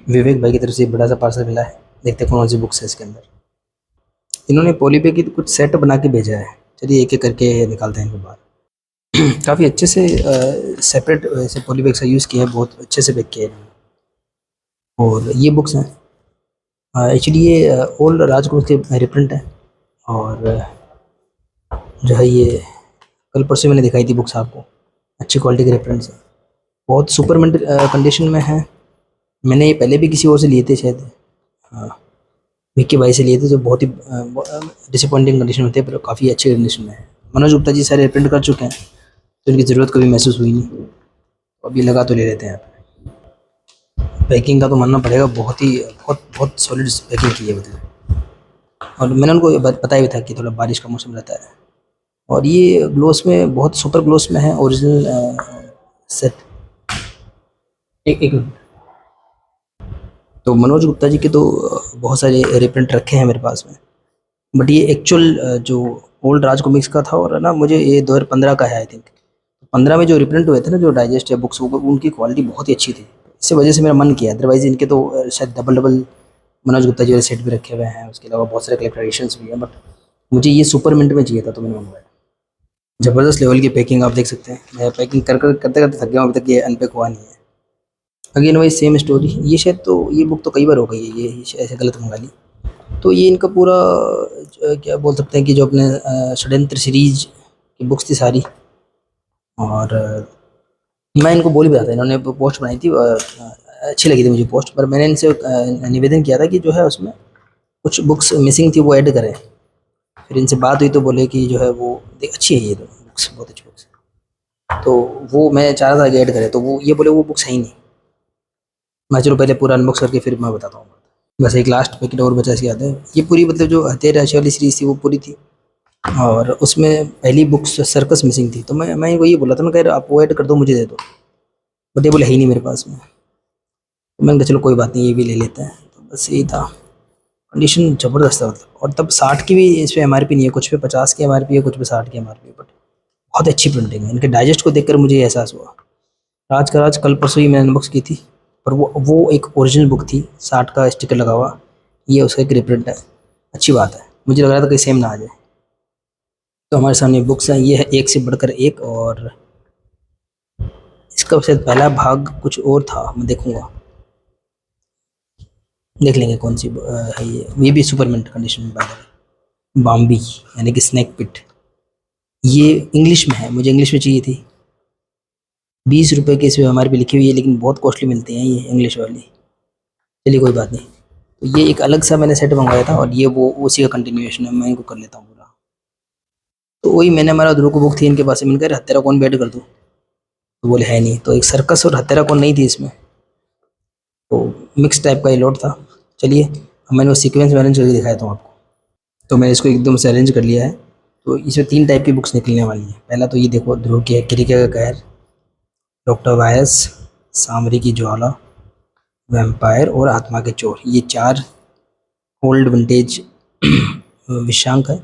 विवेक भाई की तरफ से बड़ा सा पार्सल मिला है। देखते हैं कौन सी बुक्स है इसके अंदर। इन्होंने पॉलीबैग की कुछ सेट बना के भेजा है। चलिए एक एक करके निकालते हैं इनको बाहर। काफ़ी अच्छे से सेपरेट ऐसे पॉलीबैग का यूज़ किया है, बहुत अच्छे से पैक किया है इन्होंने। और ये बुक्स हैं, एक्चुअली ये ओल्ड राजकोट के रिप्रिंट है। और जो है ये कल परसों मैंने दिखाई थी बुक्स आपको, अच्छी क्वालिटी के रेफरेंस है, बहुत सुपर कंडीशन में है। मैंने ये पहले भी किसी और से लिए थे शायद, हाँ, विक्की भाई से लिए थे, जो बहुत ही डिसअपॉइंटिंग कंडीशन में थे, पर काफ़ी अच्छे कंडीशन में है। मनोज गुप्ता जी सारे प्रिंट कर चुके हैं, तो इनकी ज़रूरत कभी महसूस हुई नहीं। तो अभी लगा तो ले लेते हैं। पैकिंग का तो मानना पड़ेगा, बहुत ही बहुत बहुत सॉलिड पैकिंग की है मतलब। और मैंने उनको ये बताया भी था कि थोड़ा बारिश का मौसम रहता है। और ये ग्लोस में बहुत सुपर ग्लोस में है, ओरिजिनल सेट। एक मिनट। तो मनोज गुप्ता जी के तो बहुत सारे रिप्रिंट रखे हैं मेरे पास में, बट ये एक्चुअल जो ओल्ड राज कॉमिक्स का था, और ना मुझे ये 2015 का है आई थिंक। 15 में जो रिप्रिंट हुए थे ना, जो डाइजेस्ट या बुक्स, वो उनकी क्वालिटी बहुत ही अच्छी थी। इसी वजह से मेरा मन किया, अदरवाइज इनके तो शायद डबल डबल मनोज गुप्ता जी वाले सेट भी रखे हुए हैं। उसके अलावा बहुत सारे कलेक्टर एडिशंस भी हैं, बट मुझे ये सुपर मिंट में चाहिए था, तो मैंने मंगवाया। ज़बरदस्त लेवल की पैकिंग आप देख सकते हैं। मैं पैकिंग करते करते थक गया हूँ, अभी तक ये अनपैक हुआ नहीं है। अगेन वही सेम स्टोरी। ये शायद तो ये बुक तो कई बार हो गई है, ये ऐसे गलत मंगा ली। तो ये इनका पूरा क्या बोल सकते हैं कि जो अपने षड्यंत्र सीरीज की बुक्स थी सारी। और मैं इनको बोल भी रहा था, इन्होंने पोस्ट बनाई थी, अच्छी लगी थी मुझे पोस्ट, पर मैंने इनसे निवेदन किया था कि जो है उसमें कुछ बुक्स मिसिंग थी, वो ऐड करें। फिर इनसे बात हुई तो बोले कि जो है वो देख अच्छी है, ये तो बुक्स बहुत अच्छी बुक्स है। तो वो मैं चाह रहा था कि ऐड करें, तो वो ये बोले वो बुक्स है ही नहीं। मैं चलो पहले पूरा अनबॉक्स करके फिर मैं बताता हूँ। बस एक लास्ट पैकेट और बचा, इसकी याद है। ये पूरी मतलब जो हतेर राशि वाली सीरीज थी वो पूरी थी। और उसमें पहली बुक्स सर्कस मिसिंग थी, तो मैं इनको ये बोला था, मैं कह रहा आप वो ऐड कर दो, मुझे दे दो। बट ये बोले है ही नहीं मेरे पास में। तो मैंने कहा चलो कोई बात नहीं, ये भी ले लेते हैं। तो बस यही था। कंडीशन ज़बरदस्त है मतलब। और तब 60 की भी इस पर एमआरपी नहीं है, कुछ पे 50 की एमआरपी है, कुछ पे 60 की एमआरपी है, बट बहुत अच्छी प्रिंटिंग है। इनके डाइजेस्ट को देखकर मुझे ये एहसास हुआ। राज का राज कल परसों ही मैंने अनबॉक्स की थी, पर वो एक ओरिजिनल बुक थी, 60 का स्टिकर लगा हुआ। ये उसका एक रिप्रिंट है। अच्छी बात है, मुझे लग रहा था कहीं सेम ना आ जाए। तो हमारे सामने बुक्स हैं, ये है एक से बढ़कर एक। और इसका शायद पहला भाग कुछ और था, मैं देखूंगा, देख लेंगे कौन सी है। ये भी सुपर मिंट कंडीशन में बाय द वे। बाम्बी यानी कि स्नैक पिट। ये इंग्लिश में है, मुझे इंग्लिश में चाहिए थी। 20 रुपए की इसमें एमआरपी लिखी हुई है, लेकिन बहुत कॉस्टली मिलती हैं ये इंग्लिश वाली। चलिए कोई बात नहीं। तो ये एक अलग सा मैंने सेट मंगवाया था, और ये वो उसी का कंटिन्यूएशन है। मैं इनको कर लेता हूँ पूरा। तो वही मैंने, हमारा ध्रुव को बुक थी इनके पास से, मिलकर हत्यारा कौन बैठ कर दूँ। तो बोले है नहीं, तो एक सर्कस और हत्यारा कौन नहीं थी इसमें, तो मिक्स टाइप का ये लोड था। चलिए अब मैंने वो सीक्वेंस में अरेंज करके दिखाया था आपको। तो मैंने इसको एकदम से अरेंज कर लिया है। तो इसमें 3 टाइप की बुक्स निकलने वाली हैं। पहला तो ये देखो, ध्रुव की है क्रिके का कहर, डॉक्टर वायस, सामरी की ज्वाला, वैम्पायर और आत्मा के चोर। ये 4 ओल्ड विंटेज विषांक है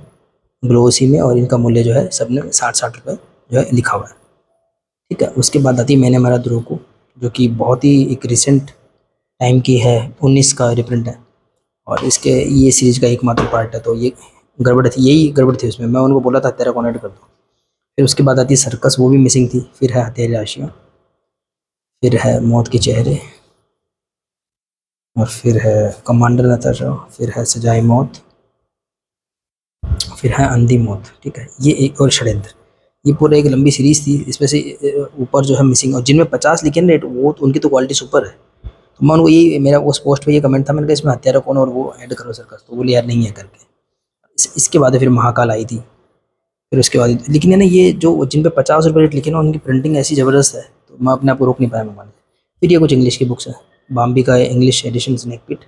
ग्लोसी में, और इनका मूल्य जो है सब ने 60-60 रुपये जो है लिखा हुआ है। ठीक है। उसके बाद आती है मैंने हमारा ध्रुव को, जो कि बहुत ही एक रिसेंट टाइम की है, 19 का रिप्रिंट है। और इसके ये सीरीज का एकमात्र पार्ट है, तो ये गड़बड़ थी, यही गड़बड़ थी उसमें। मैं उनको बोला था तेरा कॉन्टेक्ट कर दो। फिर उसके बाद आती है सर्कस, वो भी मिसिंग थी। फिर है हथेली राशियाँ, फिर है मौत के चेहरे, और फिर है कमांडर नताशा, फिर है सजाई मौत, फिर है अंधी मौत। ठीक है। ये एक और षड्यंत्र। ये पूरा एक लंबी सीरीज थी, इसमें से ऊपर जो है मिसिंग, और जिनमें 50 लिखे ना रेट, वो तो उनकी तो क्वालिटी सुपर है। तो मैं उनको यही, मेरा उस पोस्ट पे ये कमेंट था, मैंने कहा इसमें हत्यारा कौन और वो ऐड करो सर्कस, तो बोले यार नहीं है करके। इसके बाद फिर महाकाल आई थी। फिर उसके बाद, लेकिन है ना, ये जो जिन पे 50 रुपये रेट लिखे ना, उनकी प्रिंटिंग ऐसी ज़बरदस्त है, तो मैं अपने आप को रोक नहीं पाया मंगवाने से। फिर ये कुछ इंग्लिश की बुक्स है। बाम्बी का इंग्लिश एडिशन स्नैक पिट,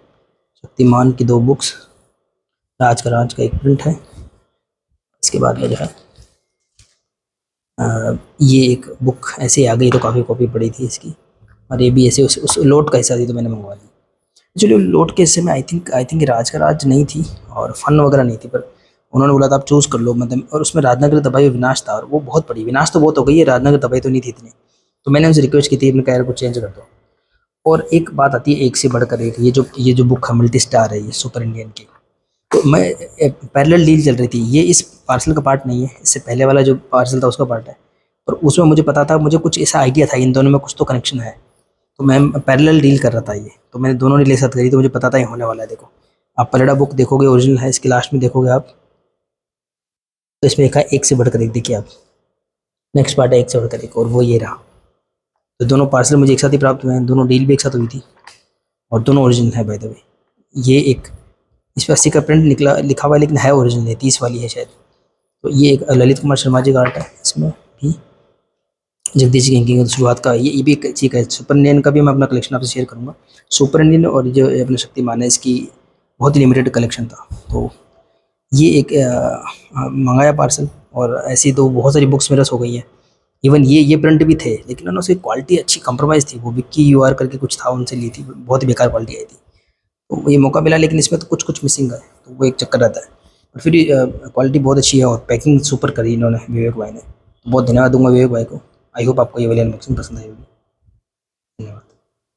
शक्तिमान की 2 बुक्स, राज का राज का एक प्रिंट है। इसके बाद में जो है ये एक बुक ऐसे ही आ गई, तो काफ़ी कॉपी पड़ी थी इसकी। और ये भी ऐसे उस लोट का हिस्सा थी, तो मैंने मंगवा ली। एक्चुअली लोट के हिस्से में आई थिंक राज का राज नहीं थी, और फन वगैरह नहीं थी, पर उन्होंने बोला था आप चूज़ कर लो मतलब। और उसमें राजनगर दबाई और विनाश था, और वो बहुत पड़ी, विनाश तो बहुत हो गई है, राजनगर दबाई तो नहीं थी इतनी। तो मैंने उनसे रिक्वेस्ट की थी, अपने कैर को चेंज कर दो। और एक बात आती है एक से बढ़कर एक, ये जो बुक है मल्टी स्टार है, ये सुपर इंडियन की। तो मैं पैरेलल डील चल रही थी, ये इस पार्सल का पार्ट नहीं है, इससे पहले वाला जो पार्सल था उसका पार्ट है। और उसमें मुझे पता था, मुझे कुछ ऐसा आइडिया था इन दोनों में कुछ तो कनेक्शन है, तो मैं पैरेलल डील कर रहा था ये। तो मैंने दोनों डील एक साथ करी, तो मुझे पता था ये होने वाला है। देखो, आप पलड़ा बुक देखोगे ओरिजिनल है, इसके लास्ट में देखोगे आप, तो इसमें लिखा है एक से बढ़कर एक। देखिए आप, नेक्स्ट पार्ट है एक से बढ़कर एक, और वो ये रहा। तो दोनों पार्सल मुझे एक साथ ही प्राप्त हुए हैं, दोनों डील भी एक साथ हुई थी, और दोनों ओरिजिनल है बाय द वे। ये एक, इस पर 80 का प्रिंट निकला लिखा हुआ है, लेकिन है ओरिजिनल है, 30 वाली है शायद। तो ये एक ललित कुमार शर्मा जी का आर्ट है इसमें भी। जगदीश की इंकिंग शुरुआत का, ये भी एक ठीक है। सुपर इंडियन का भी मैं अपना कलेक्शन आपसे शेयर करूँगा। सुपर इंडियन और जो अपना शक्तिमान है, इसकी बहुत ही लिमिटेड कलेक्शन था। तो ये एक मंगाया पार्सल, और ऐसी तो बहुत सारी बुक्स मेरे से हो गई हैं। इवन ये प्रिंट भी थे, लेकिन ना उसकी क्वालिटी अच्छी कंप्रोमाइज़ थी। वो विक्की यूआर करके कुछ था, उनसे ली थी, बहुत ही बेकार क्वालिटी आई थी। तो ये मौका मिला, लेकिन इसमें तो कुछ कुछ मिसिंग है, तो वो एक चक्कर रहता है। और फिर क्वालिटी बहुत अच्छी है, और पैकिंग सुपर करी इन्होंने, विवेक भाई ने। बहुत धन्यवाद दूंगा विवेक भाई को। आई होप आपको ये वाली अनबॉक्सिंग पसंद आई होगी। धन्यवाद।